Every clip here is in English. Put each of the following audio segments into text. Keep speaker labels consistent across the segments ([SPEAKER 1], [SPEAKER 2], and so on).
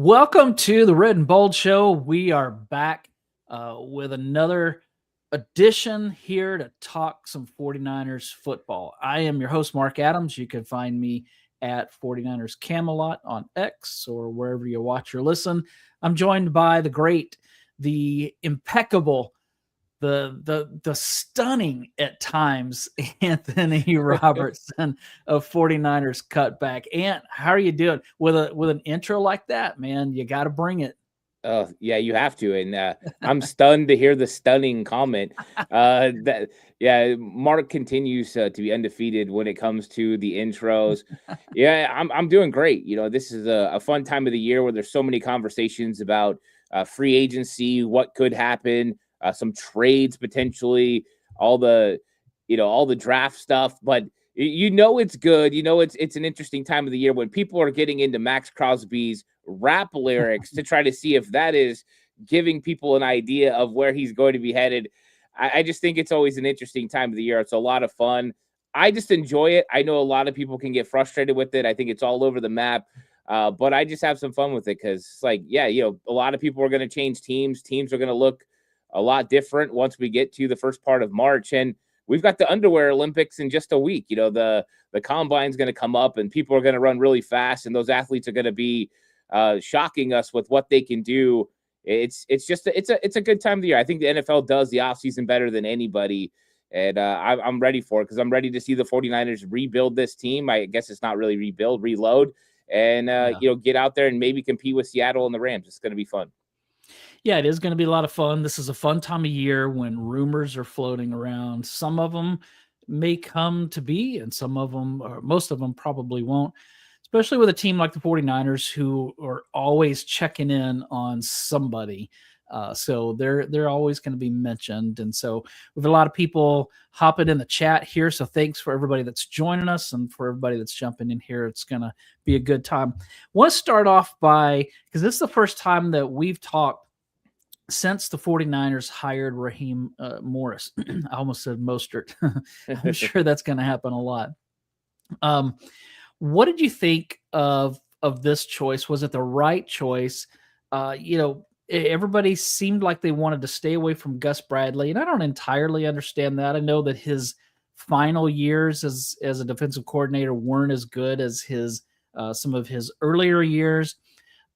[SPEAKER 1] Welcome to the Red and Bold Show. We are back with another edition here to talk some 49ers football. I am your host, Marc Adams. You can find me at 49ers Camelot on X or wherever you watch or listen. I'm joined by the great, the impeccable, the stunning at times Anthony Robertson of 49ers Cutback. Ant, how are you doing with an intro like that, man? You got to bring it.
[SPEAKER 2] Oh, yeah, you have to. And I'm stunned to hear the stunning comment. Mark continues to be undefeated when it comes to the intros. Yeah, I'm doing great. This is a fun time of the year where there's so many conversations about free agency, what could happen, some trades potentially, all the draft stuff. But it's good. It's an interesting time of the year when people are getting into Max Crosby's rap lyrics to try to see if that is giving people an idea of where he's going to be headed. I just think it's always an interesting time of the year. It's a lot of fun. I just enjoy it. I know a lot of people can get frustrated with it. I think it's all over the map. But I just have some fun with it because it's like, a lot of people are going to change teams. Teams are going to look a lot different once we get to the first part of March. And we've got the underwear Olympics in just a week. The combine's going to come up and people are going to run really fast. And those athletes are going to be shocking us with what they can do. It's a good time of the year. I think the NFL does the offseason better than anybody. And I'm ready for it because I'm ready to see the 49ers rebuild this team. I guess it's not really reload. And, get out there and maybe compete with Seattle and the Rams. It's going to be fun.
[SPEAKER 1] Yeah, it is going to be a lot of fun. This is a fun time of year when rumors are floating around. Some of them may come to be, and some of them, or most of them, probably won't, especially with a team like the 49ers who are always checking in on somebody. So they're always going to be mentioned. And so we have a lot of people hopping in the chat here. So thanks for everybody that's joining us and for everybody that's jumping in here. It's going to be a good time. I want to start off because this is the first time that we've talked since the 49ers hired Raheem Morris. I almost said Mostert. I'm sure that's going to happen a lot. What did you think of this choice? Was it the right choice? Everybody seemed like they wanted to stay away from Gus Bradley, and I don't entirely understand that. I know that his final years as a defensive coordinator weren't as good as his some of his earlier years.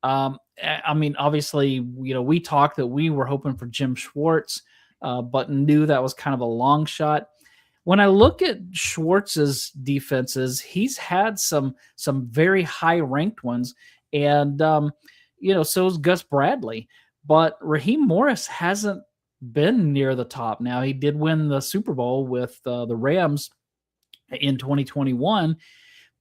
[SPEAKER 1] I mean, obviously, we talked that we were hoping for Jim Schwartz, but knew that was kind of a long shot. When I look at Schwartz's defenses, he's had some very high ranked ones, and so is Gus Bradley. But Raheem Morris hasn't been near the top. Now, he did win the Super Bowl with the Rams in 2021,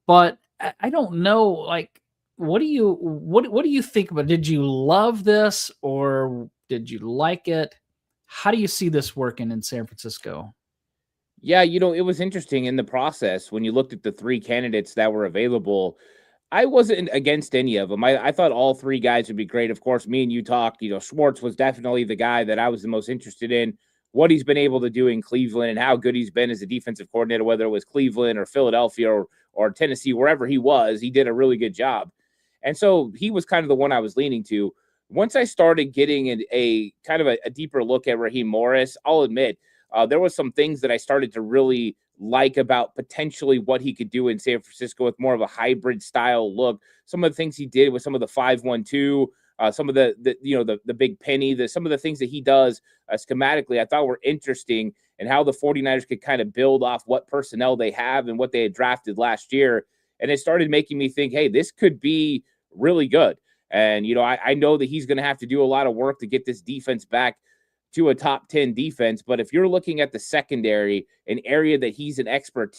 [SPEAKER 1] but I don't know, like, what do you think about it? Did you love this or did you like it? How do you see this working in San Francisco?
[SPEAKER 2] Yeah, it was interesting in the process when you looked at the three candidates that were available. I wasn't against any of them. I thought all three guys would be great. Of course, me and you talked, Schwartz was definitely the guy that I was the most interested in, what he's been able to do in Cleveland and how good he's been as a defensive coordinator, whether it was Cleveland or Philadelphia or Tennessee, wherever he was, he did a really good job. And so he was kind of the one I was leaning to. Once I started getting a kind of a deeper look at Raheem Morris, I'll admit there was some things that I started to really like about potentially what he could do in San Francisco with more of a hybrid style look. Some of the things he did with some of the 5-1-2, some of the big penny, some of the things that he does schematically, I thought were interesting, and how the 49ers could kind of build off what personnel they have and what they had drafted last year. And it started making me think, hey, this could be really good. And, I know that he's going to have to do a lot of work to get this defense back to a top 10 defense. But if you're looking at the secondary, an area that he's an expert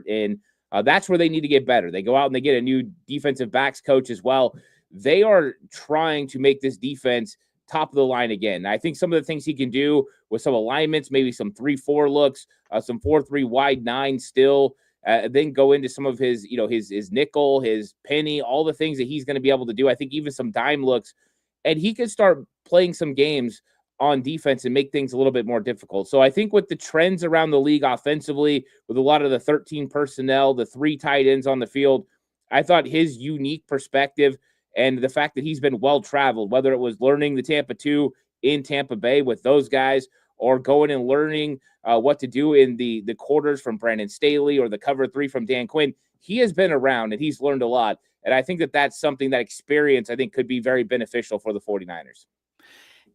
[SPEAKER 2] in, that's where they need to get better. They go out and they get a new defensive backs coach as well. They are trying to make this defense top of the line again. I think some of the things he can do with some alignments, maybe some 3-4 looks, some 4-3 wide 9 still, then go into some of his, his nickel, his penny, all the things that he's going to be able to do. I think even some dime looks, and he could start playing some games on defense and make things a little bit more difficult. So I think with the trends around the league offensively, with a lot of the 13 personnel, the 3 tight ends on the field, I thought his unique perspective And the fact that he's been well-traveled, whether it was learning the Tampa 2 in Tampa Bay with those guys or going and learning what to do in the quarters from Brandon Staley or the cover 3 from Dan Quinn, he has been around and he's learned a lot. And I think that that's something, that experience, I think, could be very beneficial for the 49ers.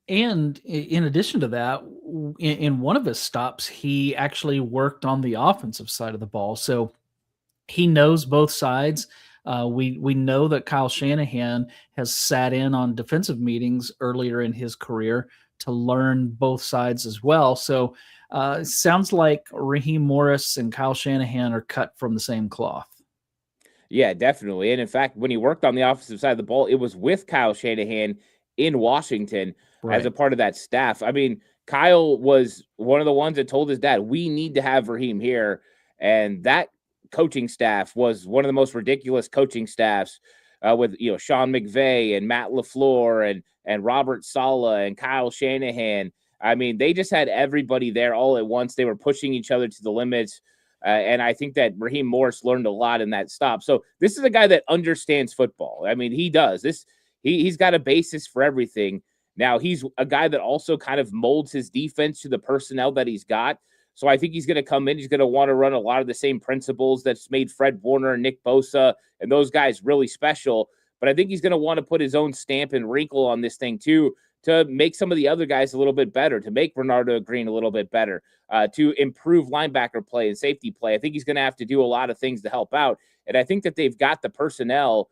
[SPEAKER 1] And in addition to that, in one of his stops, he actually worked on the offensive side of the ball. So he knows both sides. We know that Kyle Shanahan has sat in on defensive meetings earlier in his career to learn both sides as well. So it sounds like Raheem Morris and Kyle Shanahan are cut from the same cloth.
[SPEAKER 2] Yeah, definitely. And in fact, when he worked on the offensive side of the ball, it was with Kyle Shanahan in Washington as a part of that staff. I mean, Kyle was one of the ones that told his dad, we need to have Raheem here. And that coaching staff was one of the most ridiculous coaching staffs with, Sean McVay and Matt LaFleur and Robert Saleh and Kyle Shanahan. I mean, they just had everybody there all at once. They were pushing each other to the limits. And I think that Raheem Morris learned a lot in that stop. So this is a guy that understands football. I mean, he does this. He's got a basis for everything. Now, he's a guy that also kind of molds his defense to the personnel that he's got. So I think he's going to come in. He's going to want to run a lot of the same principles that's made Fred Warner and Nick Bosa and those guys really special. But I think he's going to want to put his own stamp and wrinkle on this thing too, to make some of the other guys a little bit better, to make Bernardo Green a little bit better, to improve linebacker play and safety play. I think he's going to have to do a lot of things to help out. And I think that they've got the personnel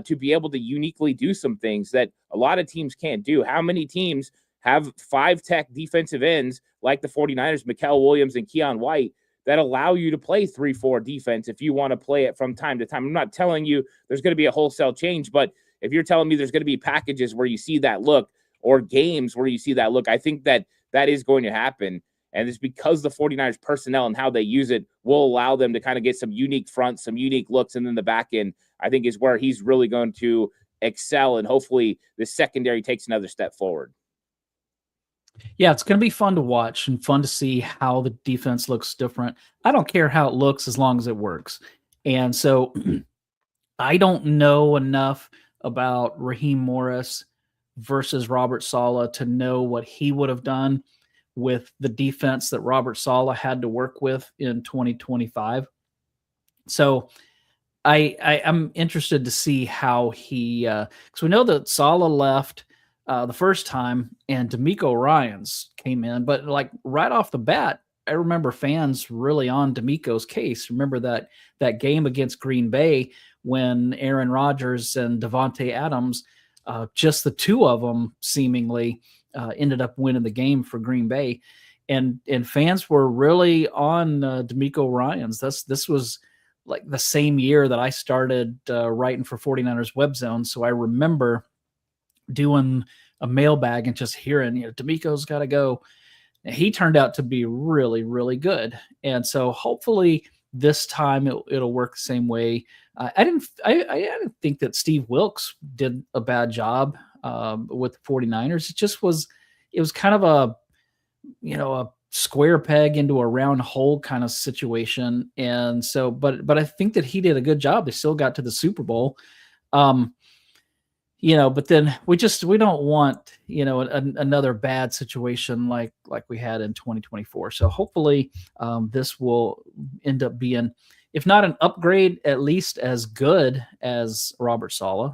[SPEAKER 2] to be able to uniquely do some things that a lot of teams can't do. How many teams have 5-tech defensive ends like the 49ers, Mikael Williams and Keon White, that allow you to play 3-4 defense if you want to play it from time to time? I'm not telling you there's going to be a wholesale change, but if you're telling me there's going to be packages where you see that look, or games where you see that look, I think that that is going to happen. And it's because the 49ers personnel and how they use it will allow them to kind of get some unique fronts, some unique looks. And then the back end, I think, is where he's really going to excel. And hopefully the secondary takes another step forward.
[SPEAKER 1] Yeah, it's going to be fun to watch and fun to see how the defense looks different. I don't care how it looks as long as it works. And so I don't know enough about Raheem Morris versus Robert Saleh to know what he would have done with the defense that Robert Saleh had to work with in 2025. So I'm interested to see how he, because we know that Saleh left the first time and DeMeco Ryans came in, but like right off the bat, I remember fans really on DeMeco's case. Remember that game against Green Bay when Aaron Rodgers and Devontae Adams, just the two of them seemingly ended up winning the game for Green Bay. And fans were really on DeMeco Ryans. This was like the same year that I started writing for 49ers Web Zone. So I remember doing a mailbag and just hearing, DeMeco's got to go. And he turned out to be really, really good. And so hopefully this time it'll work the same way. I didn't think that Steve Wilks did a bad job with the 49ers. It was kind of a square peg into a round hole kind of situation. And so, but I think that he did a good job. They still got to the Super Bowl. But then we don't want, another bad situation like we had in 2024. So hopefully this will end up being, if not an upgrade, at least as good as Robert Saleh.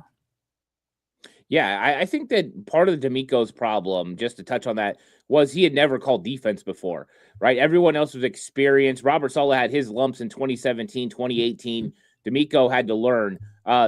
[SPEAKER 2] Yeah, I think that part of the DeMeco's problem, just to touch on that, was he had never called defense before, right? Everyone else was experienced. Robert Saleh had his lumps in 2017, 2018. DeMeco had to learn.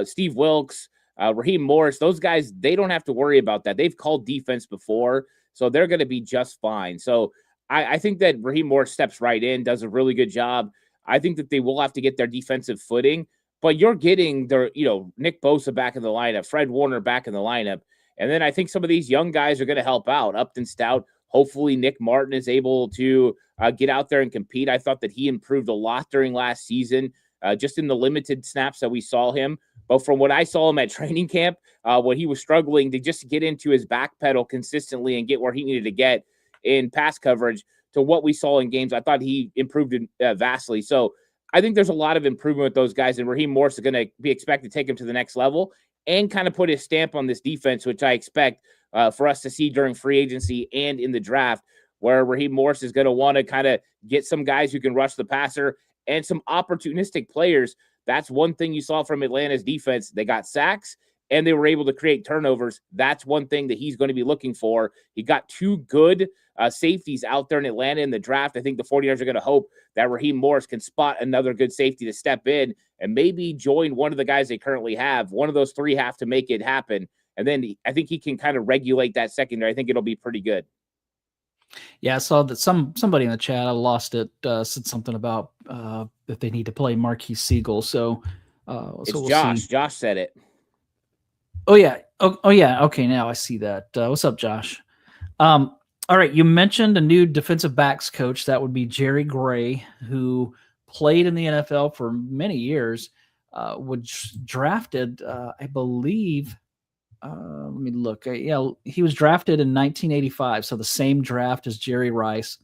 [SPEAKER 2] Steve Wilks, Raheem Morris, those guys, they don't have to worry about that. They've called defense before, so they're going to be just fine. So I think that Raheem Morris steps right in, does a really good job. I think that they will have to get their defensive footing, but you're getting their, Nick Bosa back in the lineup, Fred Warner back in the lineup. And then I think some of these young guys are going to help out. Upton Stout, hopefully Nick Martin is able to get out there and compete. I thought that he improved a lot during last season, just in the limited snaps that we saw him. But from what I saw him at training camp, when he was struggling to just get into his back pedal consistently and get where he needed to get in pass coverage, to what we saw in games, I thought he improved vastly. So I think there's a lot of improvement with those guys, and Raheem Morris is going to be expected to take him to the next level. and kind of put his stamp on this defense, which I expect for us to see during free agency and in the draft, where Raheem Morris is going to want to kind of get some guys who can rush the passer and some opportunistic players. That's one thing you saw from Atlanta's defense. They got sacks and they were able to create turnovers. That's one thing that he's going to be looking for. He got two good safeties out there in Atlanta in the draft. I think the 49ers are going to hope that Raheem Morris can spot another good safety to step in and maybe join one of the guys they currently have. One of those three have to make it happen. And then I think he can kind of regulate that secondary. I think it'll be pretty good.
[SPEAKER 1] Yeah, I saw that somebody in the chat, I lost it, said something about that they need to play Marquise Siegel. So,
[SPEAKER 2] it's
[SPEAKER 1] we'll
[SPEAKER 2] Josh.
[SPEAKER 1] see.
[SPEAKER 2] Josh said it.
[SPEAKER 1] Oh yeah. Oh yeah. Okay, now I see that. What's up, Josh? All right, you mentioned a new defensive backs coach. That would be Jerry Gray, who played in the NFL for many years. Was drafted, I believe. Let me look. Yeah, he was drafted in 1985, so the same draft as Jerry Rice.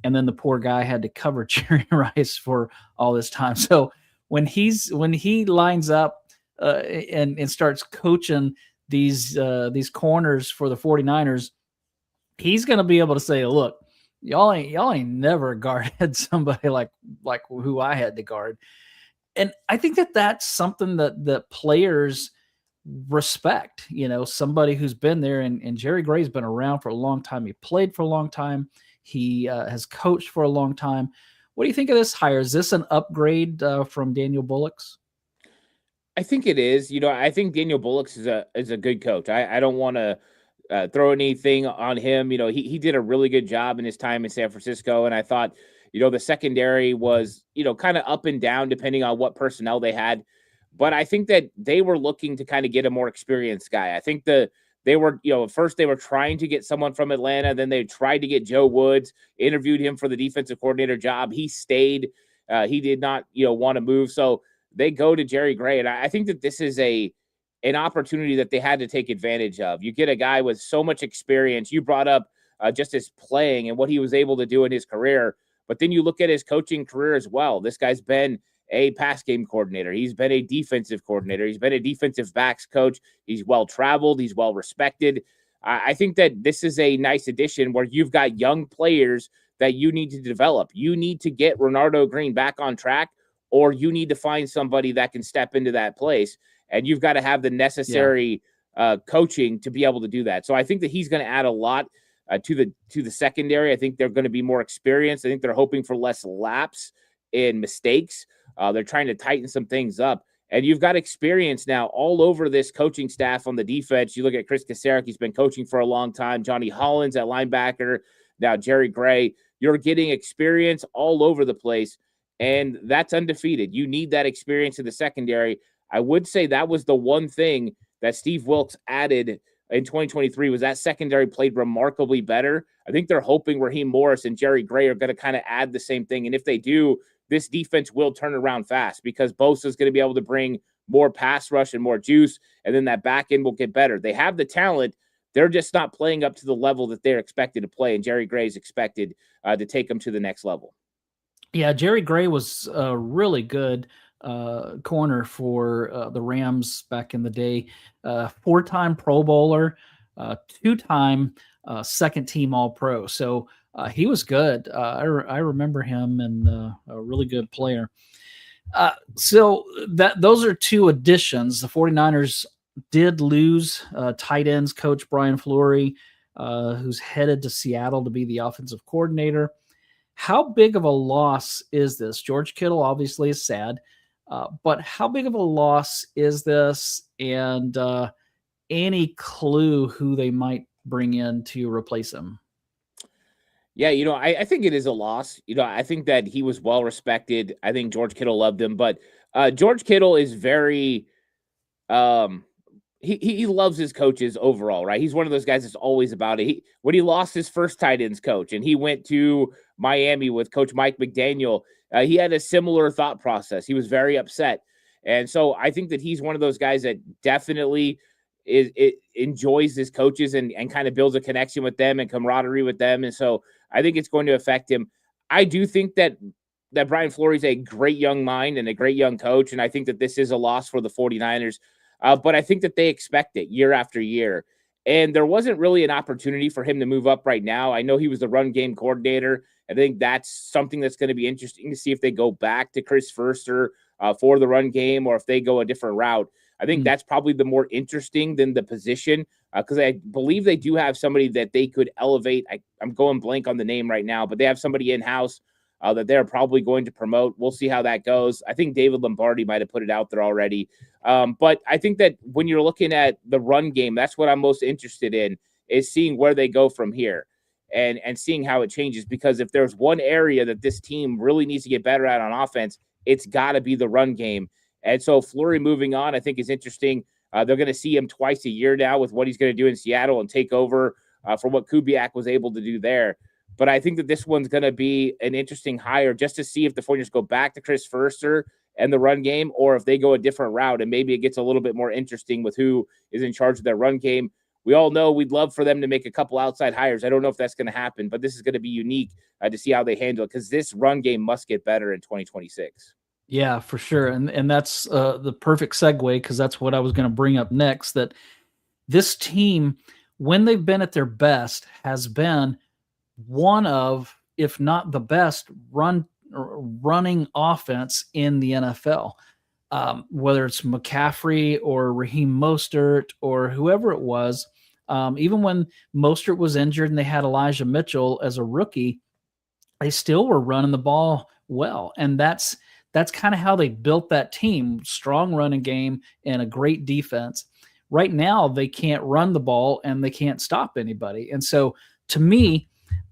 [SPEAKER 1] And then the poor guy had to cover Jerry Rice for all this time. So when he lines up and starts coaching these corners for the 49ers, he's going to be able to say, look, y'all ain't never guarded somebody like who I had to guard. And I think that's something that players respect, somebody who's been there, and Jerry Gray's been around for a long time. He played for a long time. He has coached for a long time. What do you think of this hire? Is this an upgrade from Daniel Bullock's?
[SPEAKER 2] I think it is. I think Daniel Bullock's is a good coach. I don't want to throw anything on him. He did a really good job in his time in San Francisco, and I thought, the secondary was, kind of up and down depending on what personnel they had. But I think that they were looking to kind of get a more experienced guy. I think they were, first they were trying to get someone from Atlanta. Then they tried to get Joe Woods, interviewed him for the defensive coordinator job. He stayed. He did not, want to move. So they go to Jerry Gray. And I think that this is an opportunity that they had to take advantage of. You get a guy with so much experience. You brought up just his playing and what he was able to do in his career. But then you look at his coaching career as well. This guy's been a pass game coordinator. He's been a defensive coordinator. He's been a defensive backs coach. He's well-traveled. He's well-respected. I think that this is a nice addition where you've got young players that you need to develop. You need to get Renardo Green back on track, or you need to find somebody that can step into that place. And you've got to have the necessary coaching to be able to do that. So I think that he's going to add a lot to the secondary. I think they're going to be more experienced. I think they're hoping for less lapse in mistakes. They're trying to tighten some things up. And you've got experience now all over this coaching staff on the defense. You look at Chris Kasarik, he's been coaching for a long time. Johnny Hollins at linebacker, now Jerry Gray. You're getting experience all over the place, and that's undefeated. You need that experience in the secondary. I would say that was the one thing that Steve Wilks added in 2023 was that secondary played remarkably better. I think they're hoping Raheem Morris and Jerry Gray are going to kind of add the same thing. And if they do, this defense will turn around fast because Bosa is going to be able to bring more pass rush and more juice, and then that back end will get better. They have the talent. They're just not playing up to the level that they're expected to play, and Jerry Gray is expected to take them to the next level.
[SPEAKER 1] Yeah, Jerry Gray was a really good corner for the Rams back in the day. 4-time Pro Bowler, 2-time second-team All-Pro. So he was good. I remember him, and a really good player. So those are two additions. The 49ers did lose tight ends coach Brian Fleury, who's headed to Seattle to be the offensive coordinator. How big of a loss is this? George Kittle obviously is sad, but how big of a loss is this? And any clue who they might bring in to replace him?
[SPEAKER 2] Yeah, I think it is a loss. I think that he was well respected. I think George Kittle loved him, but George Kittle is very he loves his coaches overall, right? He's one of those guys that's always about it. When he lost his first tight ends coach and he went to Miami with Coach Mike McDaniel, he had a similar thought process. He was very upset. And so I think that he's one of those guys that definitely enjoys his coaches and kind of builds a connection with them and camaraderie with them. And so I think it's going to affect him. I do think that Brian Fleury is a great young mind and a great young coach. And I think that this is a loss for the 49ers. but I think that they expect it year after year. And there wasn't really an opportunity for him to move up right now. I know he was the run game coordinator. I think that's something that's going to be interesting to see if they go back to Chris Foerster for the run game, or if they go a different route. I think that's probably the more interesting than the position, because I believe they do have somebody that they could elevate. I'm going blank on the name right now, but they have somebody in-house that they're probably going to promote. We'll see how that goes. I think David Lombardi might have put it out there already. But I think that when you're looking at the run game, that's what I'm most interested in, is seeing where they go from here and seeing how it changes. Because if there's one area that this team really needs to get better at on offense, it's got to be the run game. And so Fleury moving on, I think, is interesting. They're going to see him twice a year now with what he's going to do in Seattle and take over for what Kubiak was able to do there. But I think that this one's going to be an interesting hire, just to see if the 49ers go back to Chris Foerster and the run game, or if they go a different route and maybe it gets a little bit more interesting with who is in charge of their run game. We all know we'd love for them to make a couple outside hires. I don't know if that's going to happen, but this is going to be unique to see how they handle it, because this run game must get better in 2026.
[SPEAKER 1] Yeah, for sure. And that's the perfect segue, because that's what I was going to bring up next, that this team, when they've been at their best, has been one of, if not the best, running offense in the NFL. Whether it's McCaffrey or Raheem Mostert or whoever it was, even when Mostert was injured and they had Elijah Mitchell as a rookie, they still were running the ball well. And that's kind of how they built that team: strong running game and a great defense. Right now, they can't run the ball and they can't stop anybody. And so, to me,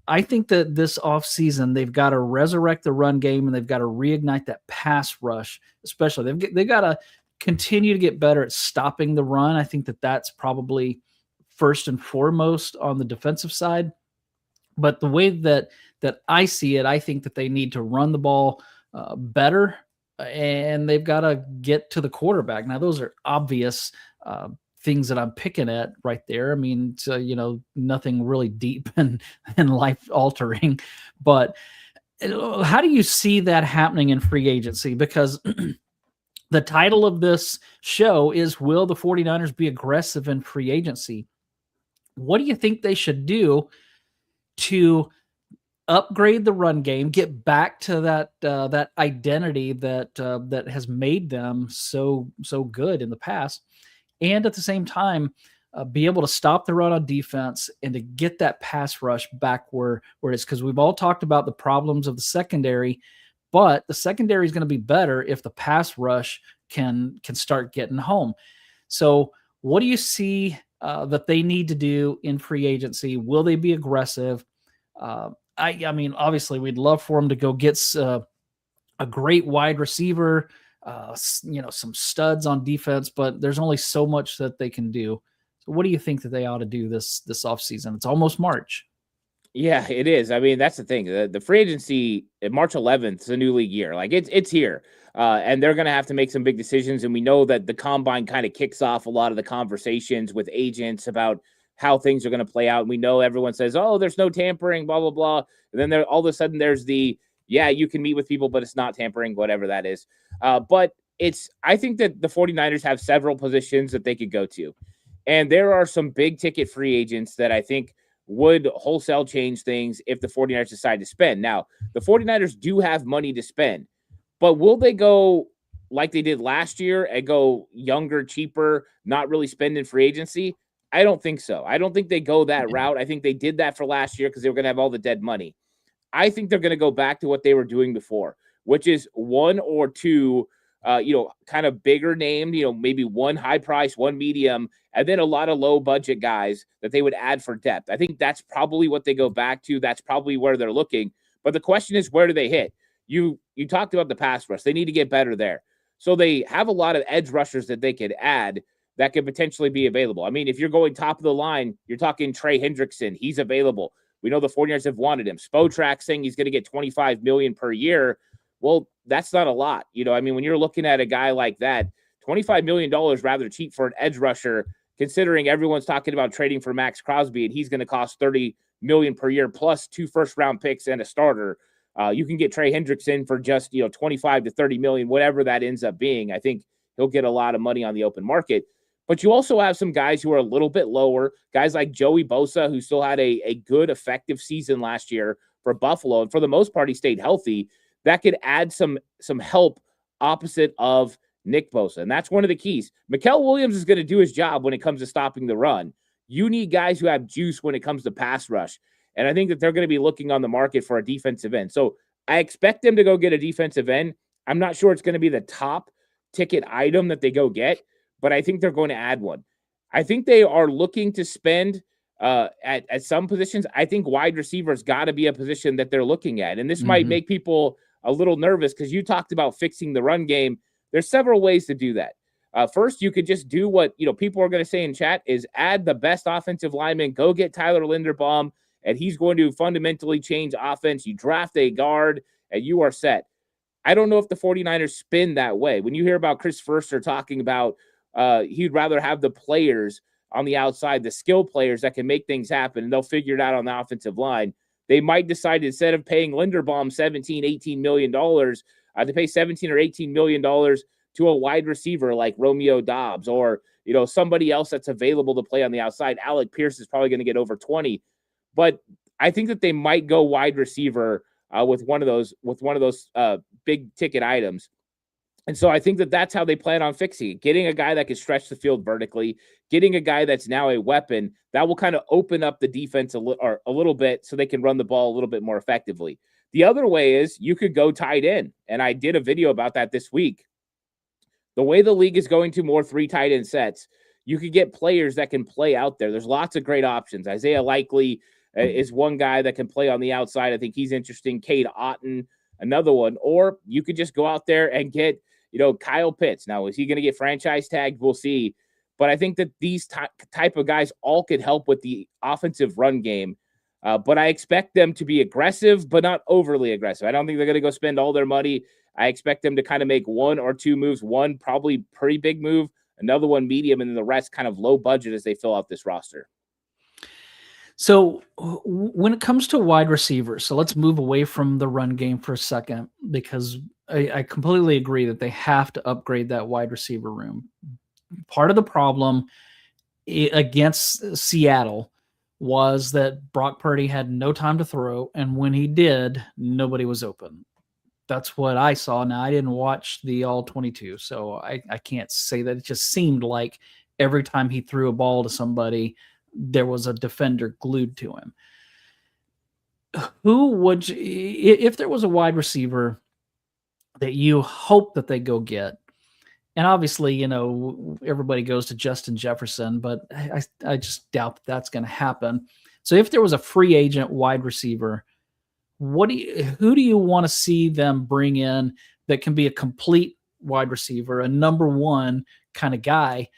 [SPEAKER 1] I think that this offseason, they've got to resurrect the run game, and they've got to reignite that pass rush, especially. They've got to continue to get better at stopping the run. I think that that's probably first and foremost on the defensive side. But the way that I see it, I think that they need to run the ball better, and they've got to get to the quarterback. Now, those are obvious things that I'm picking at right there. I mean, nothing really deep and life altering, but how do you see that happening in free agency? Because the title of this show is, will the 49ers be aggressive in free agency? What do you think they should do to upgrade the run game, get back to that identity that has made them so good in the past, and at the same time be able to stop the run on defense and to get that pass rush back where it is? Because we've all talked about the problems of the secondary, but the secondary is going to be better if the pass rush can start getting home. So what do you see that they need to do in free agency? Will they be aggressive? I mean, obviously, we'd love for them to go get a great wide receiver, some studs on defense, but there's only so much that they can do. So what do you think that they ought to do this offseason? It's almost March.
[SPEAKER 2] Yeah, it is. I mean, that's the thing. The free agency, March 11th, is a new league year. Like, it's here. And they're going to have to make some big decisions. And we know that the combine kind of kicks off a lot of the conversations with agents about how things are going to play out. And we know everyone says, oh, there's no tampering, blah, blah, blah. And then all of a sudden there's you can meet with people, but it's not tampering, whatever that is. But I think that the 49ers have several positions that they could go to. And there are some big ticket free agents that I think would wholesale change things if the 49ers decide to spend. Now, the 49ers do have money to spend, but will they go like they did last year and go younger, cheaper, not really spend in free agency? I don't think so. I don't think they go that route. I think they did that for last year because they were going to have all the dead money. I think they're going to go back to what they were doing before, which is one or two, kind of bigger named, maybe one high price, one medium, and then a lot of low budget guys that they would add for depth. I think that's probably what they go back to. That's probably where they're looking. But the question is, where do they hit? You talked about the pass rush. They need to get better there. So they have a lot of edge rushers that they could add that could potentially be available. I mean, if you're going top of the line, you're talking Trey Hendrickson. He's available. We know the 49ers have wanted him. Spotrac saying he's going to get $25 million per year. Well, that's not a lot. I mean, when you're looking at a guy like that, $25 million rather cheap for an edge rusher, considering everyone's talking about trading for Max Crosby, and he's going to cost $30 million per year plus 2 first-round picks and a starter. You can get Trey Hendrickson for just, 25 to 30 million, whatever that ends up being. I think he'll get a lot of money on the open market. But you also have some guys who are a little bit lower, guys like Joey Bosa, who still had a good, effective season last year for Buffalo. And for the most part, he stayed healthy. That could add some help opposite of Nick Bosa. And that's one of the keys. Mikael Williams is going to do his job when it comes to stopping the run. You need guys who have juice when it comes to pass rush. And I think that they're going to be looking on the market for a defensive end. So I expect them to go get a defensive end. I'm not sure it's going to be the top ticket item that they go get, but I think they're going to add one. I think they are looking to spend at some positions. I think wide receivers got to be a position that they're looking at. And this might make people a little nervous because you talked about fixing the run game. There's several ways to do that. First, you could just do what people are going to say in chat is add the best offensive lineman, go get Tyler Linderbaum, and he's going to fundamentally change offense. You draft a guard, and you are set. I don't know if the 49ers spin that way. When you hear about Chris Foerster talking about he'd rather have the players on the outside, the skill players that can make things happen, and they'll figure it out on the offensive line. They might decide instead of paying Linderbaum $17, $18 million, to pay $17 or $18 million to a wide receiver like Romeo Doubs or somebody else that's available to play on the outside. Alec Pierce is probably going to get over 20, but I think that they might go wide receiver with one of those big ticket items. And so I think that that's how they plan on fixing it. Getting a guy that can stretch the field vertically, getting a guy that's now a weapon that will kind of open up the defense a little bit so they can run the ball a little bit more effectively. The other way is you could go tight end. And I did a video about that this week. The way the league is going to more 3 tight end sets, you could get players that can play out there. There's lots of great options. Isaiah Likely is one guy that can play on the outside. I think he's interesting. Cade Otton, another one. Or you could just go out there and get Kyle Pitts. Now, is he going to get franchise tagged? We'll see. But I think that these type of guys all could help with the offensive run game. But I expect them to be aggressive, but not overly aggressive. I don't think they're going to go spend all their money. I expect them to kind of make 1 or 2 moves. One probably pretty big move, another one medium, and then the rest kind of low budget as they fill out this roster.
[SPEAKER 1] So when it comes to wide receivers, so let's move away from the run game for a second, because I completely agree that they have to upgrade that wide receiver room. Part of the problem against Seattle was that Brock Purdy had no time to throw, and when he did, nobody was open. That's what I saw. Now, I didn't watch the all 22, so I can't say that. It just seemed like every time he threw a ball to somebody, there was a defender glued to him. Who would, if there was a wide receiver that you hope that they go get, and obviously, everybody goes to Justin Jefferson, but I just doubt that that's going to happen. So if there was a free agent wide receiver, who do you want to see them bring in that can be a complete wide receiver, a number one kind of guy?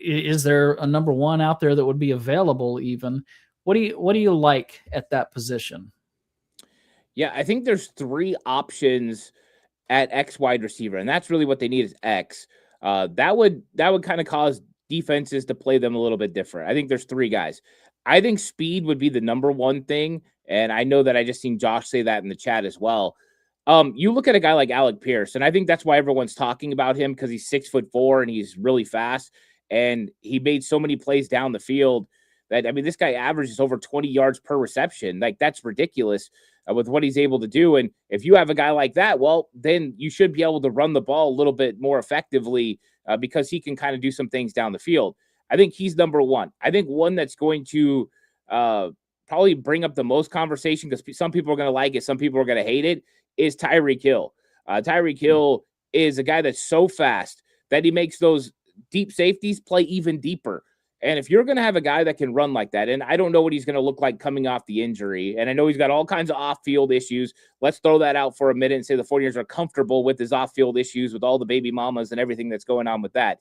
[SPEAKER 1] Is there a number one out there that would be available even? What do you like at that position?
[SPEAKER 2] Yeah, I think there's 3 options at X wide receiver, and that's really what they need is X. That would kind of cause defenses to play them a little bit different. I think there's 3 guys. I think speed would be the number one thing, and I know that I just seen Josh say that in the chat as well. You look at a guy like Alec Pierce, and I think that's why everyone's talking about him, because he's 6'4" and he's really fast, and he made so many plays down the field that, this guy averages over 20 yards per reception. Like, that's ridiculous with what he's able to do. And if you have a guy like that, well, then you should be able to run the ball a little bit more effectively because he can kind of do some things down the field. I think he's number one. I think one that's going to probably bring up the most conversation, because some people are going to like it, some people are going to hate it, is Tyreek Hill. Tyreek Hill is a guy that's so fast that he makes those deep safeties play even deeper. And if you're going to have a guy that can run like that, and I don't know what he's going to look like coming off the injury, and I know he's got all kinds of off-field issues. Let's throw that out for a minute and say the 49ers are comfortable with his off-field issues, with all the baby mamas and everything that's going on with that.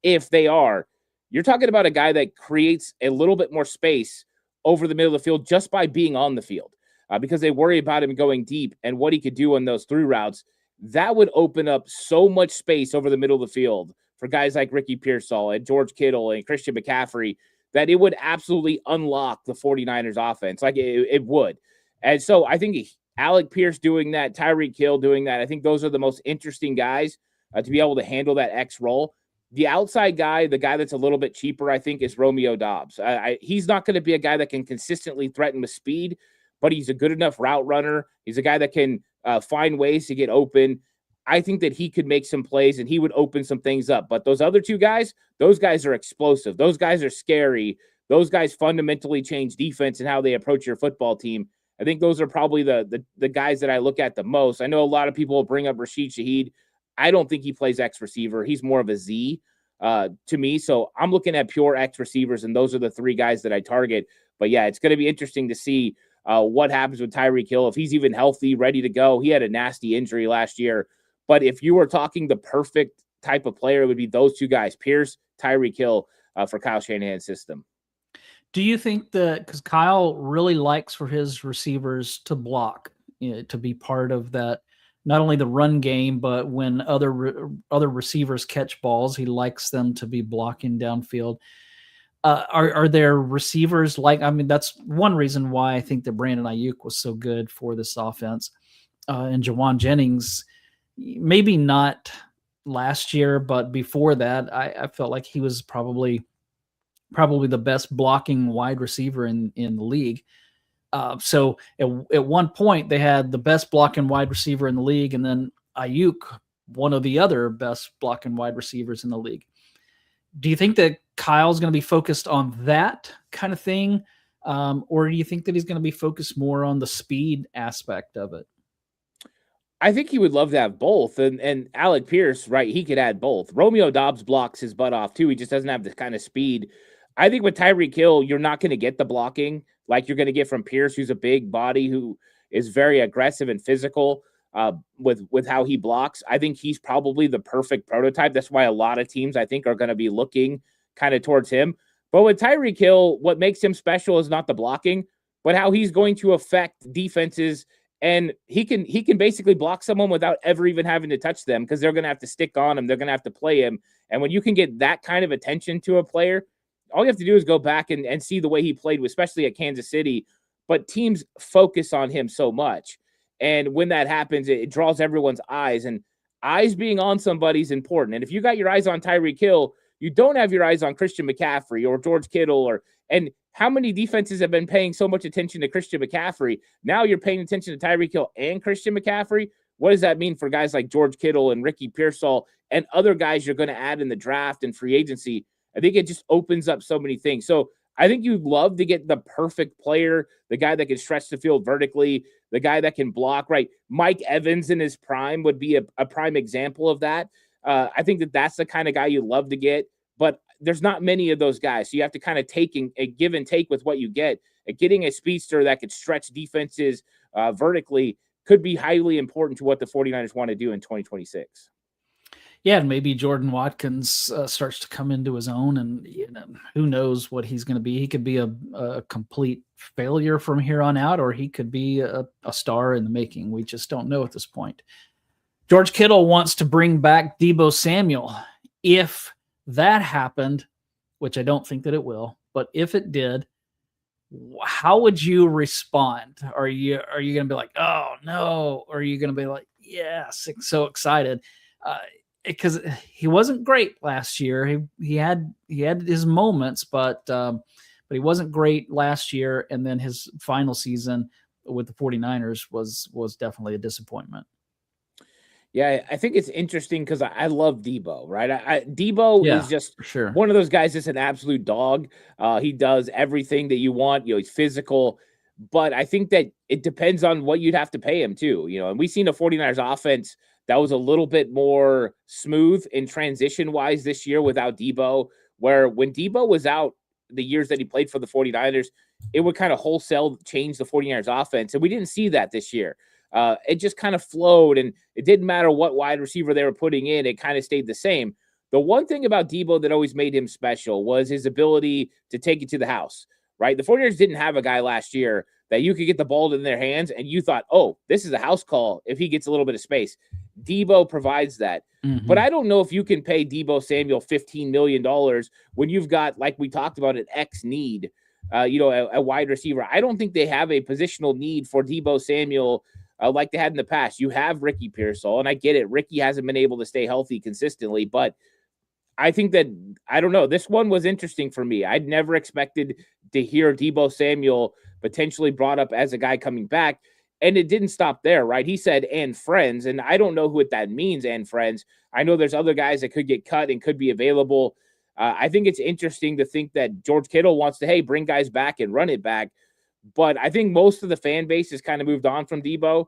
[SPEAKER 2] If they are, you're talking about a guy that creates a little bit more space over the middle of the field just by being on the field, because they worry about him going deep and what he could do on those through routes. That would open up so much space over the middle of the field for guys like Ricky Pearsall and George Kittle and Christian McCaffrey, that it would absolutely unlock the 49ers offense. Like it would. And so I think Alec Pierce doing that, Tyreek Hill doing that, I think those are the most interesting guys to be able to handle that X role. The outside guy, the guy that's a little bit cheaper, I think, is Romeo Dobbs. He's not going to be a guy that can consistently threaten with speed, but he's a good enough route runner. He's a guy that can find ways to get open. I think that he could make some plays and he would open some things up. But those other two guys, those guys are explosive. Those guys are scary. Those guys fundamentally change defense and how they approach your football team. I think those are probably the guys that I look at the most. I know a lot of people will bring up Rashid Shaheed. I don't think he plays X receiver. He's more of a Z to me. So I'm looking at pure X receivers, and those are the three guys that I target. But yeah, it's going to be interesting to see what happens with Tyreek Hill, if he's even healthy, ready to go. He had a nasty injury last year. But if you were talking the perfect type of player, it would be those two guys, Pierce, Tyreek Hill, for Kyle Shanahan's system.
[SPEAKER 1] Do you think that, because Kyle really likes for his receivers to block, to be part of that, not only the run game, but when other receivers catch balls, he likes them to be blocking downfield. Are there receivers that's one reason why I think that Brandon Ayuk was so good for this offense. And Jawan Jennings, maybe not last year, but before that, I felt like he was probably the best blocking wide receiver in the league. So at one point they had the best blocking wide receiver in the league, and then Ayuk, one of the other best blocking wide receivers in the league. Do you think that Kyle's going to be focused on that kind of thing? Or do you think that he's going to be focused more on the speed aspect of it?
[SPEAKER 2] I think he would love to have both. And Alec Pierce, right, he could add both. Romeo Dobbs blocks his butt off too. He just doesn't have the kind of speed. I think with Tyreek Hill, you're not going to get the blocking like you're going to get from Pierce, who's a big body, who is very aggressive and physical with how he blocks. I think he's probably the perfect prototype. That's why a lot of teams, I think, are going to be looking kind of towards him. But with Tyreek Hill, what makes him special is not the blocking, but how he's going to affect defenses. And he can basically block someone without ever even having to touch them, because they're going to have to stick on him. They're going to have to play him. And when you can get that kind of attention to a player, all you have to do is go back and see the way he played, especially at Kansas City. But teams focus on him so much. And when that happens, it draws everyone's eyes. And eyes being on somebody is important. And if you got your eyes on Tyreek Hill, you don't have your eyes on Christian McCaffrey or George Kittle. And how many defenses have been paying so much attention to Christian McCaffrey? Now you're paying attention to Tyreek Hill and Christian McCaffrey. What does that mean for guys like George Kittle and Ricky Pearsall and other guys you're going to add in the draft and free agency? I think it just opens up so many things. So I think you'd love to get the perfect player, the guy that can stretch the field vertically, the guy that can block, right? Mike Evans in his prime would be a prime example of that. I think that's the kind of guy you'd love to get, but there's not many of those guys. So you have to kind of take and give and take with what you get. Getting a speedster that could stretch defenses vertically could be highly important to what the 49ers want to do in 2026.
[SPEAKER 1] Yeah, and maybe Jordan Watkins starts to come into his own, and who knows what he's going to be. He could be a complete failure from here on out, or he could be a star in the making. We just don't know at this point. George Kittle wants to bring back Deebo Samuel. If that happened, which I don't think that it will, but if it did, how would you respond? Are you going to be like, oh no? Or are you going to be like, yes, so excited? Because he wasn't great last year. He had his moments, but he wasn't great last year. And then his final season with the 49ers was definitely a disappointment.
[SPEAKER 2] Yeah, I think it's interesting because I love Deebo, right? Deebo is just one of those guys that's an absolute dog. He does everything that you want. He's physical. But I think that it depends on what you'd have to pay him too. And we've seen a 49ers offense that was a little bit more smooth in transition-wise this year without Deebo, where when Deebo was out the years that he played for the 49ers, it would kind of wholesale change the 49ers offense. And we didn't see that this year. It just kind of flowed, and it didn't matter what wide receiver they were putting in. It kind of stayed the same. The one thing about Deebo that always made him special was his ability to take it to the house, right? The 49ers didn't have a guy last year that you could get the ball in their hands and you thought, oh, this is a house call if he gets a little bit of space. Deebo provides that. Mm-hmm. But I don't know if you can pay Deebo Samuel $15 million when you've got, like we talked about, an X need, a wide receiver. I don't think they have a positional need for Deebo Samuel like they had in the past. You have Ricky Pearsall, and I get it. Ricky hasn't been able to stay healthy consistently, but I think that, I don't know, this one was interesting for me. I'd never expected to hear Deebo Samuel potentially brought up as a guy coming back. And it didn't stop there, right? He said, and friends. And I don't know what that means, and friends. I know there's other guys that could get cut and could be available. I think it's interesting to think that George Kittle wants to, hey, bring guys back and run it back. But I think most of the fan base has kind of moved on from Deebo.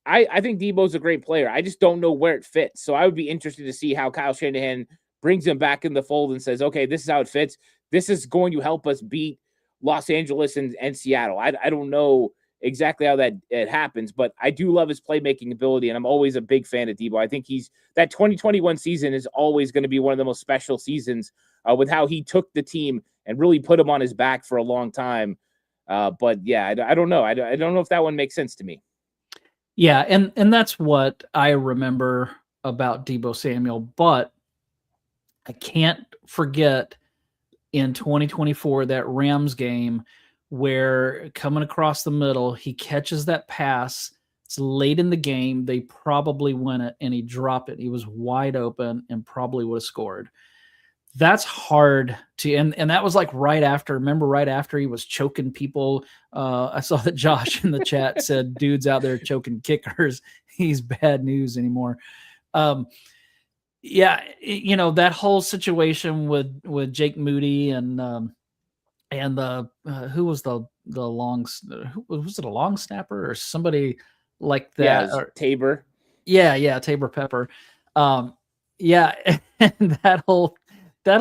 [SPEAKER 2] I think Debo's a great player. I just don't know where it fits. So I would be interested to see how Kyle Shanahan brings him back in the fold and says, okay, this is how it fits. This is going to help us beat Los Angeles and Seattle. I don't know exactly how that it happens, but I do love his playmaking ability, and I'm always a big fan of Deebo. I think that 2021 season is always going to be one of the most special seasons with how he took the team and really put him on his back for a long time. But yeah, I don't know. I don't know if that one makes sense to me.
[SPEAKER 1] Yeah, and that's what I remember about Deebo Samuel, but I can't forget in 2024 that Rams game where coming across the middle, he catches that pass. It's late in the game. They probably win it, and he dropped it. He was wide open and probably would have scored. That's hard to, and that was like right after he was choking people. I saw that Josh in the chat said, dude's out there choking kickers. He's bad news anymore. Yeah, that whole situation with Jake Moody and the who was the long, was it a long snapper or somebody like that?
[SPEAKER 2] Yeah, Tabor.
[SPEAKER 1] Yeah, Tabor Pepper. Yeah, and that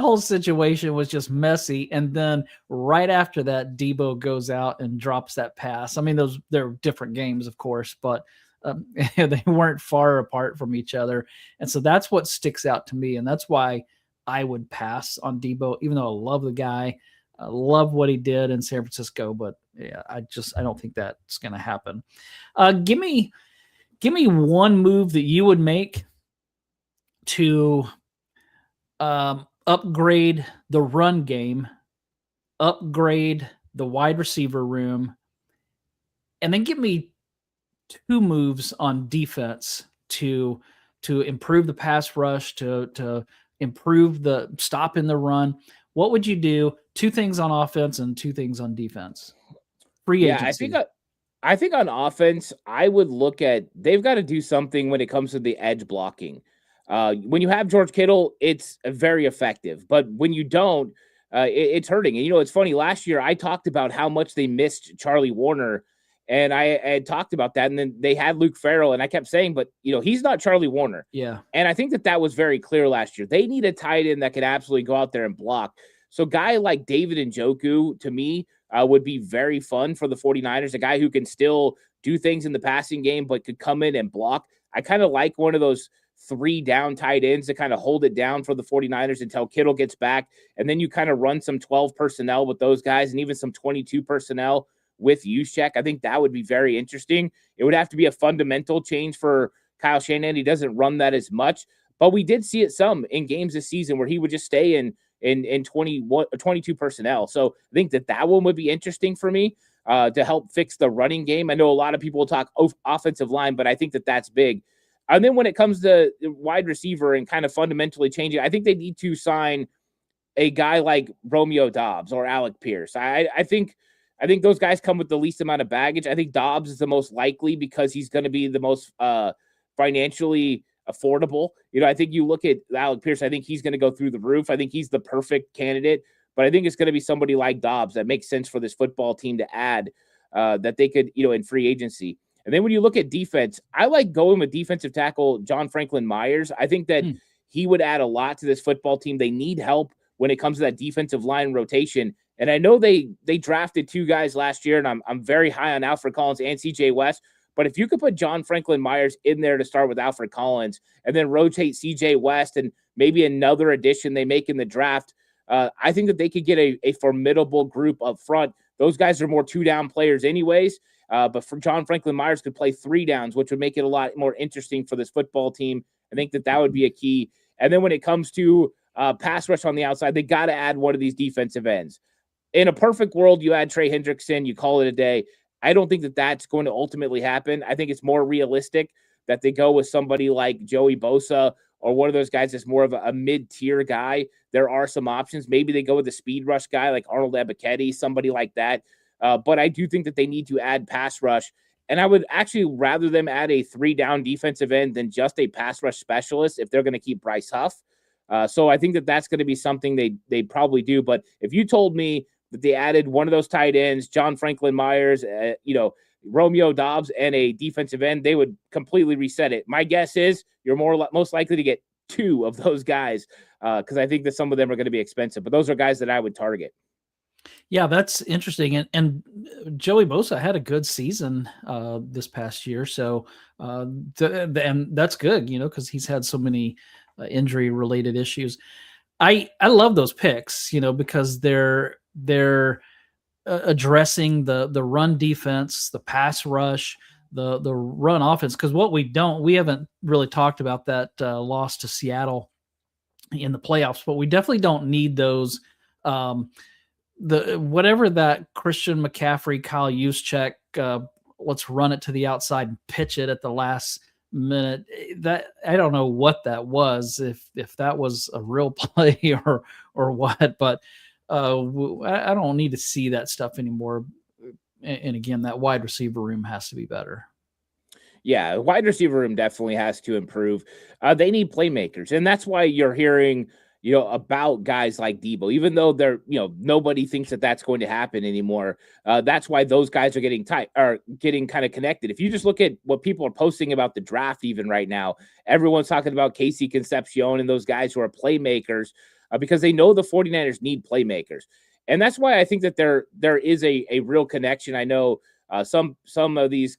[SPEAKER 1] whole situation was just messy. And then right after that, Deebo goes out and drops that pass. I mean, they're different games, of course, but they weren't far apart from each other. And so that's what sticks out to me. And that's why I would pass on Deebo, even though I love the guy. I love what he did in San Francisco, but yeah, I don't think that's going to happen. Give me one move that you would make to upgrade the run game, upgrade the wide receiver room, and then give me 2 moves on defense to improve the pass rush, to improve the stop in the run. What would you do? 2 things on offense and 2 things on defense. Free agency.
[SPEAKER 2] I think on offense, I would look at, they've got to do something when it comes to the edge blocking. When you have George Kittle, it's very effective, but when you don't, it's hurting. And it's funny. Last year, I talked about how much they missed Charlie Warner, and I had talked about that. And then they had Luke Farrell, and I kept saying, but he's not Charlie Warner.
[SPEAKER 1] Yeah,
[SPEAKER 2] and I think that was very clear last year. They need a tight end that could absolutely go out there and block. So, a guy like David Njoku, to me, would be very fun for the 49ers. A guy who can still do things in the passing game, but could come in and block. I kind of like one of those 3 down tight ends to kind of hold it down for the 49ers until Kittle gets back. And then you kind of run some 12 personnel with those guys and even some 22 personnel with Juszczyk. I think that would be very interesting. It would have to be a fundamental change for Kyle Shanahan. He doesn't run that as much, but we did see it some in games this season where he would just stay in 21 or 22 personnel. So I think that one would be interesting for me to help fix the running game. I know a lot of people will talk offensive line, but I think that's big. And then when it comes to wide receiver and kind of fundamentally changing, I think they need to sign a guy like Romeo Doubs or Alec Pierce. I think those guys come with the least amount of baggage. I think Doubs is the most likely because he's going to be the most financially affordable. I think you look at Alec Pierce, I think he's going to go through the roof. I think he's the perfect candidate, but I think it's going to be somebody like Doubs that makes sense for this football team to add that they could, in free agency. And then when you look at defense, I like going with defensive tackle John Franklin Myers. I think that he would add a lot to this football team. They need help when it comes to that defensive line rotation. And I know they drafted 2 guys last year, and I'm very high on Alfred Collins and CJ West. But if you could put John Franklin Myers in there to start with Alfred Collins and then rotate CJ West and maybe another addition they make in the draft, I think that they could get a formidable group up front. Those guys are more 2-down players anyways. But for John Franklin Myers could play 3 downs, which would make it a lot more interesting for this football team. I think that would be a key. And then when it comes to pass rush on the outside, they got to add one of these defensive ends. In a perfect world, you add Trey Hendrickson, you call it a day. I don't think that's going to ultimately happen. I think it's more realistic that they go with somebody like Joey Bosa or one of those guys that's more of a mid-tier guy, there are some options. Maybe they go with a speed rush guy like Arnold Ebiketie, somebody like that. But I do think that they need to add pass rush. And I would actually rather them add a 3-down defensive end than just a pass rush specialist if they're going to keep Bryce Huff. So I think that that's going to be something they probably do. But if you told me that they added one of those tight ends, John Franklin Myers, Romeo Dobbs, and a defensive end, they would completely reset it. My guess is you're most likely to get 2 of those guys because I think that some of them are going to be expensive. But those are guys that I would target.
[SPEAKER 1] Yeah, that's interesting. And Joey Bosa had a good season this past year. So, and that's good, because he's had so many injury related issues. I love those picks, because they're addressing the run defense, the pass rush, the run offense. Because we haven't really talked about that loss to Seattle in the playoffs, but we definitely don't need those. Whatever that Christian McCaffrey, Kyle Juszczyk, let's run it to the outside and pitch it at the last minute. That I don't know what that was, if that was a real play or what, but I don't need to see that stuff anymore. And again, that wide receiver room has to be better.
[SPEAKER 2] Yeah, wide receiver room definitely has to improve. They need playmakers, and that's why you're hearing about guys like Debo, even though they're, nobody thinks that that's going to happen anymore. That's why those guys are getting kind of connected. If you just look at what people are posting about the draft, even right now, everyone's talking about Casey Concepcion and those guys who are playmakers because they know the 49ers need playmakers. And that's why I think that there is a real connection. I know some of these,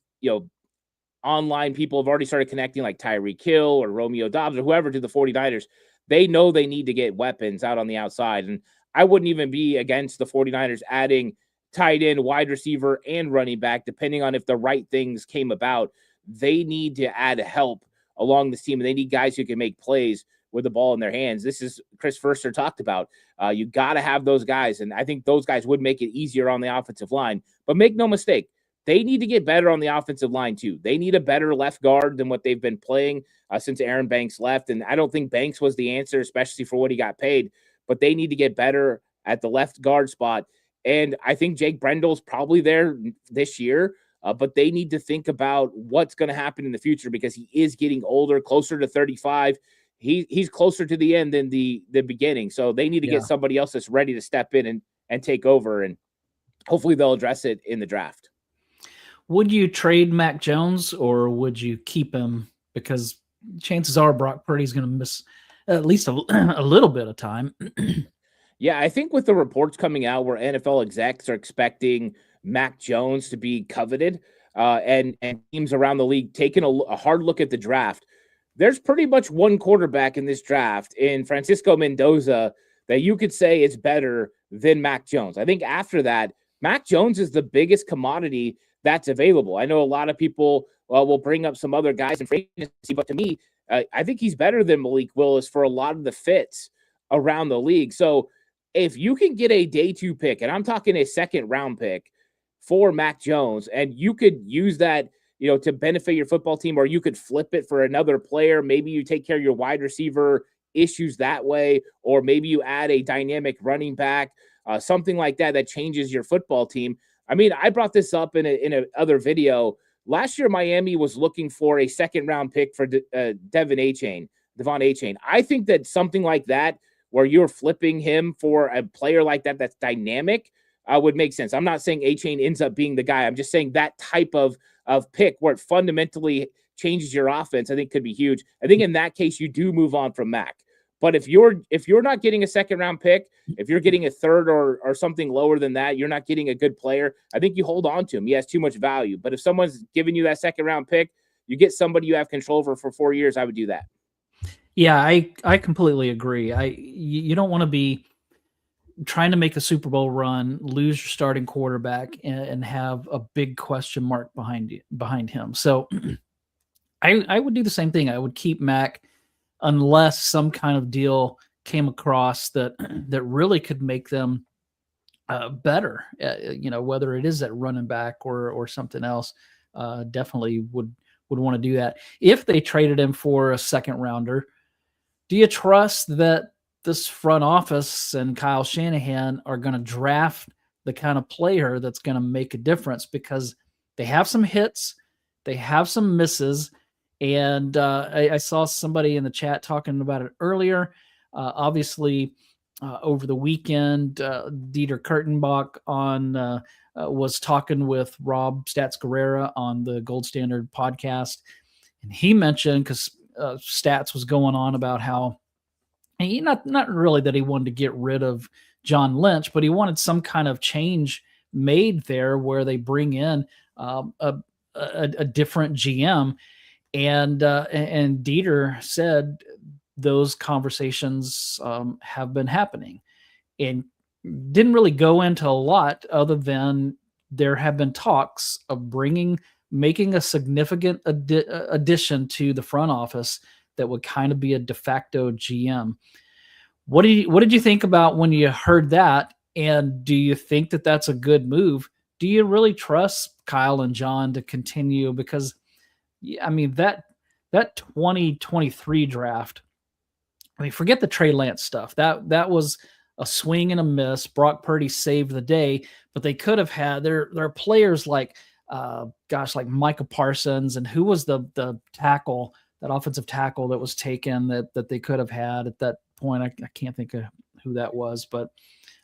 [SPEAKER 2] online people have already started connecting like Tyreek Hill or Romeo Dobbs or whoever to the 49ers. They know they need to get weapons out on the outside. And I wouldn't even be against the 49ers adding tight end, wide receiver, and running back, depending on if the right things came about. They need to add help along this team, and they need guys who can make plays with the ball in their hands. This is Chris Foerster talked about. You got to have those guys, and I think those guys would make it easier on the offensive line. But make no mistake, they need to get better on the offensive line too. They need a better left guard than what they've been playing since Aaron Banks left. And I don't think Banks was the answer, especially for what he got paid, but they need to get better at the left guard spot. And I think Jake Brendel's probably there this year, but they need to think about what's going to happen in the future because he is getting older, closer to 35. He's closer to the end than the beginning. So they need to get somebody else that's ready to step in and take over. And hopefully they'll address it in the draft.
[SPEAKER 1] Would you trade Mac Jones or would you keep him? Because chances are Brock Purdy's going to miss at least a little bit of time.
[SPEAKER 2] Yeah, I think with the reports coming out where NFL execs are expecting Mac Jones to be coveted and teams around the league taking a hard look at the draft, there's pretty much one quarterback in this draft in Francisco Mendoza that you could say is better than Mac Jones. I think after that, Mac Jones is the biggest commodity that's available. I know a lot of people will bring up some other guys in free agency, but to me, I think he's better than Malik Willis for a lot of the fits around the league. So if you can get a day 2 pick, and I'm talking a second round pick for Mac Jones, and you could use that, to benefit your football team, or you could flip it for another player. Maybe you take care of your wide receiver issues that way, or maybe you add a dynamic running back, something like that changes your football team. I mean, I brought this up in a other video. Last year, Miami was looking for a second round pick for Devon Achane. I think that something like that, where you're flipping him for a player like that that's dynamic, would make sense. I'm not saying Achane ends up being the guy. I'm just saying that type of pick where it fundamentally changes your offense, I think could be huge. I think in that case, you do move on from Mac. But if you're not getting a second round pick, if you're getting a third or something lower than that, you're not getting a good player, I think you hold on to him. He has too much value. But if someone's giving you that second round pick, you get somebody you have control over for 4 years, I would do that.
[SPEAKER 1] Yeah, I completely agree. You don't want to be trying to make a Super Bowl run, lose your starting quarterback, and have a big question mark behind him. So I would do the same thing. I would keep Mac unless some kind of deal came across that really could make them better. Whether it is that running back or something else, definitely would want to do that. If they traded him for a second rounder, Do you trust that this front office and Kyle Shanahan are going to draft the kind of player that's going to make a difference? Because they have some hits, they have some misses, and I saw somebody in the chat talking about it earlier. Obviously, over the weekend, Dieter Kurtenbach was talking with Rob Stats Guerrera on the Gold Standard podcast, and he mentioned, because Stats was going on about how not really that he wanted to get rid of John Lynch, but he wanted some kind of change made there where they bring in a different GM. And Dieter said those conversations have been happening, and didn't really go into a lot other than there have been talks of making a significant addition to the front office that would kind of be a de facto GM. What did you think about when you heard that? And do you think that that's a good move? Do you really trust Kyle and John to continue? Because I mean, that 2023 draft, I mean, forget the Trey Lance stuff. That was a swing and a miss. Brock Purdy saved the day, but they could have had there are players like like Micah Parsons, and who was the tackle, that offensive tackle that was taken that they could have had at that point. I can't think of who that was, but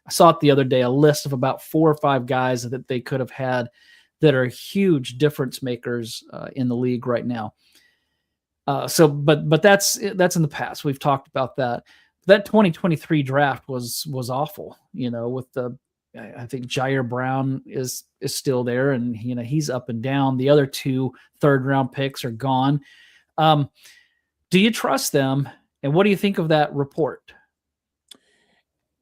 [SPEAKER 1] I saw it the other day, a list of about 4 or 5 guys that they could have had that are huge difference makers in the league right now. But that's in the past. We've talked about that. That 2023 draft was awful, with I think Jair Brown is still there, and he's up and down. The other 2 third-round picks are gone. Do you trust them? And what do you think of that report?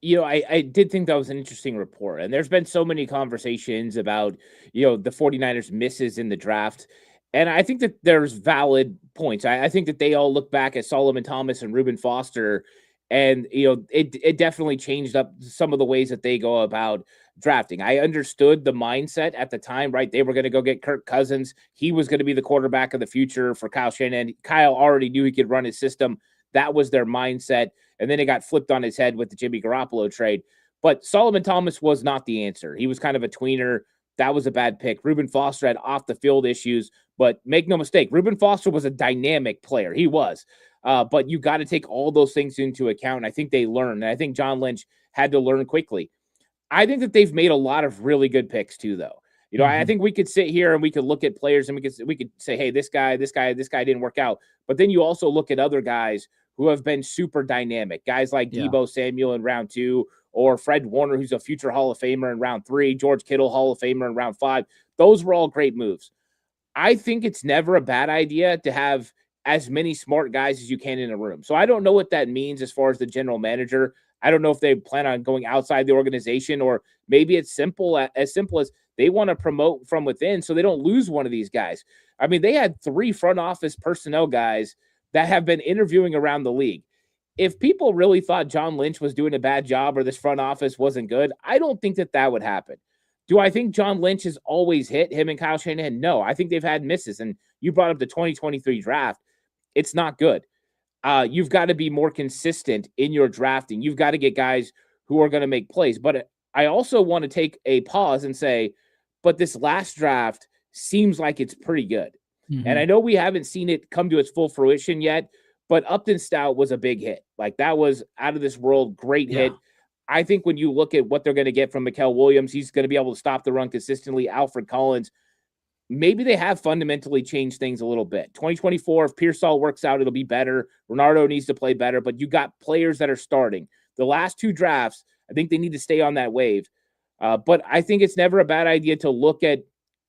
[SPEAKER 2] I did think that was an interesting report. And there's been so many conversations about, the 49ers misses in the draft. And I think that there's valid points. I think that they all look back at Solomon Thomas and Reuben Foster, and, it definitely changed up some of the ways that they go about drafting. I understood the mindset at the time, right? They were going to go get Kirk Cousins. He was going to be the quarterback of the future for Kyle Shanahan. Kyle already knew he could run his system. That was their mindset. And then it got flipped on his head with the Jimmy Garoppolo trade. But Solomon Thomas was not the answer. He was kind of a tweener. That was a bad pick. Reuben Foster had off-the-field issues, but make no mistake, Reuben Foster was a dynamic player. He was. But you got to take all those things into account, and I think they learned. And I think John Lynch had to learn quickly. I think that they've made a lot of really good picks too, though. I think we could sit here and we could look at players and we could say, hey, this guy didn't work out. But then you also look at other guys who have been super dynamic. Guys like Deebo Samuel in round 2, or Fred Warner, who's a future Hall of Famer in round 3, George Kittle, Hall of Famer in round 5. Those were all great moves. I think it's never a bad idea to have as many smart guys as you can in a room. So I don't know what that means as far as the general manager. I don't know if they plan on going outside the organization, or maybe it's as simple as they want to promote from within so they don't lose one of these guys. I mean, they had 3 front office personnel guys that have been interviewing around the league. If people really thought John Lynch was doing a bad job or this front office wasn't good, I don't think that would happen. Do I think John Lynch has always hit, him and Kyle Shanahan? No, I think they've had misses. And you brought up the 2023 draft. It's not good. You've got to be more consistent in your drafting. You've got to get guys who are going to make plays. But I also want to take a pause and say, but this last draft seems like it's pretty good. Mm-hmm. And I know we haven't seen it come to its full fruition yet, but Upton Stout was a big hit. Like, that was out of this world, great hit. I think when you look at what they're going to get from Mikael Williams, he's going to be able to stop the run consistently. Alfred Collins, maybe they have fundamentally changed things a little bit. 2024, if Pearsall works out, it'll be better. Renardo needs to play better, but you got players that are starting. The last 2 drafts, I think they need to stay on that wave. But I think it's never a bad idea to look at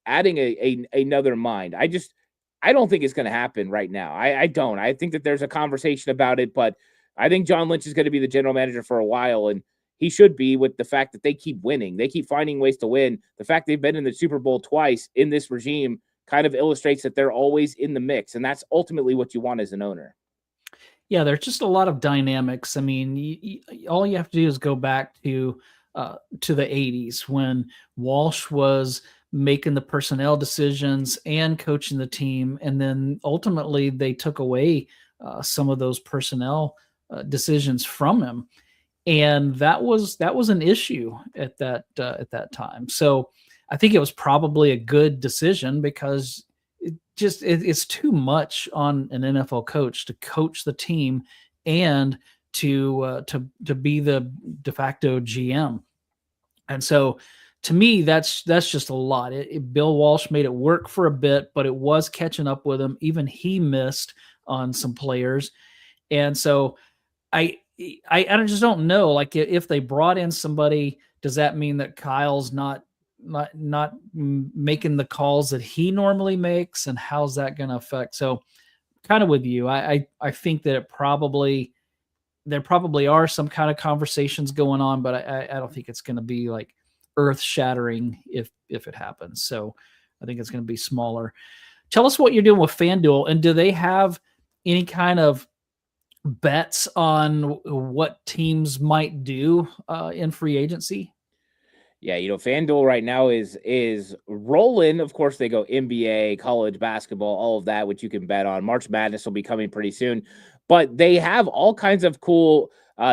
[SPEAKER 2] adding another mind. I don't think it's going to happen right now. I don't. I think that there's a conversation about it, but I think John Lynch is going to be the general manager for a while, and he should be, with the fact that they keep winning. They keep finding ways to win. The fact they've been in the Super Bowl twice in this regime kind of illustrates that they're always in the mix, and that's ultimately what you want as an owner.
[SPEAKER 1] Yeah, there's just a lot of dynamics. I mean, all you have to do is go back to the 80s when Walsh was making the personnel decisions and coaching the team, and then ultimately they took away some of those personnel decisions from him. And that was an issue at that time. So I think it was probably a good decision, because it's too much on an NFL coach to coach the team and to be the de facto GM. And so to me, that's just a lot. Bill Walsh made it work for a bit, but it was catching up with him. Even he missed on some players. And so I just don't know. Like, if they brought in somebody, does that mean that Kyle's not making the calls that he normally makes, and how's that going to affect? So, kind of with you, I think that there probably are some kind of conversations going on, but I don't think it's going to be like earth shattering if it happens. So, I think it's going to be smaller. Tell us what you're doing with FanDuel, and do they have any kind of bets on what teams might do in free agency?
[SPEAKER 2] Yeah, FanDuel right now is rolling. Of course, they go NBA, college basketball, all of that, which you can bet on. March Madness will be coming pretty soon, but they have all kinds of cool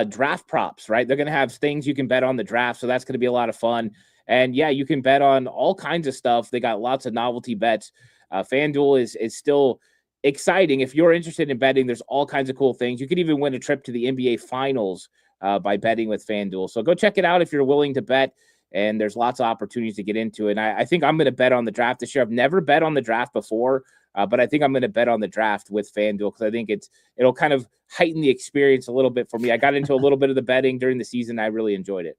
[SPEAKER 2] draft props, right? They're going to have things you can bet on the draft, so that's going to be a lot of fun. And yeah, you can bet on all kinds of stuff. They got lots of novelty bets. FanDuel is still exciting. If you're interested in betting, there's all kinds of cool things. You could even win a trip to the NBA Finals by betting with FanDuel. So go check it out if you're willing to bet. And there's lots of opportunities to get into it. And I think I'm going to bet on the draft this year. I've never bet on the draft before, but I think I'm going to bet on the draft with FanDuel, because I think it'll kind of heighten the experience a little bit for me. I got into a little bit of the betting during the season. I really enjoyed it.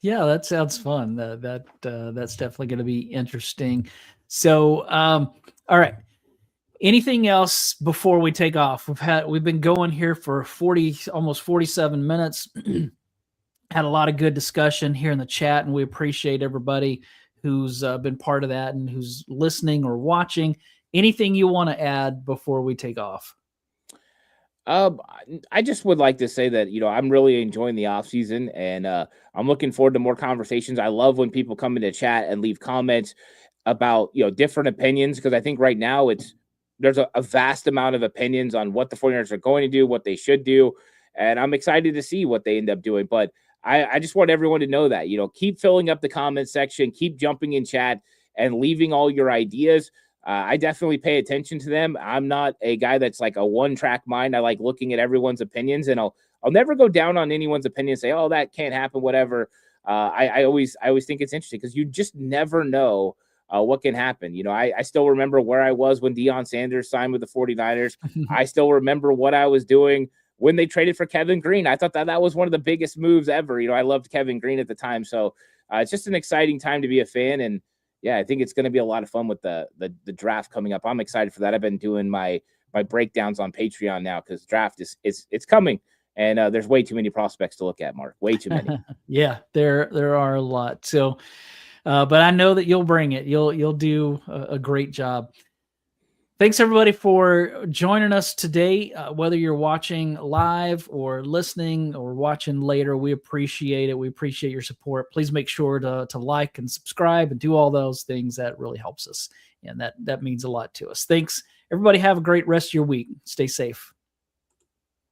[SPEAKER 1] Yeah, that sounds fun. That's definitely going to be interesting. So, all right. Anything else before we take off? We've been going here for almost 47 minutes. Had a lot of good discussion here in the chat, and we appreciate everybody who's been part of that and who's listening or watching. Anything you want to add before we take off?
[SPEAKER 2] I just would like to say that, I'm really enjoying the off season, and I'm looking forward to more conversations. I love when people come into chat and leave comments about, different opinions, because I think right now there's a vast amount of opinions on what the 49ers are going to do, what they should do. And I'm excited to see what they end up doing. But I just want everyone to know that, keep filling up the comment section, keep jumping in chat and leaving all your ideas. I definitely pay attention to them. I'm not a guy that's like a one-track mind. I like looking at everyone's opinions, and I'll never go down on anyone's opinion and say, oh, that can't happen, whatever. I always think it's interesting, because you just never know what can happen. I still remember where I was when Deion Sanders signed with the 49ers. I still remember what I was doing when they traded for Kevin Green. I thought that was one of the biggest moves ever. I loved Kevin Green at the time. So it's just an exciting time to be a fan. And yeah, I think it's going to be a lot of fun with the draft coming up. I'm excited for that. I've been doing my breakdowns on Patreon now, because draft it's coming. And there's way too many prospects to look at, Mark. Way too many.
[SPEAKER 1] Yeah, there are a lot. So, but I know that you'll bring it. You'll do a great job. Thanks, everybody, for joining us today. Whether you're watching live or listening or watching later, we appreciate it. We appreciate your support. Please make sure to like and subscribe and do all those things. That really helps us, and that means a lot to us. Thanks, everybody. Have a great rest of your week. Stay safe.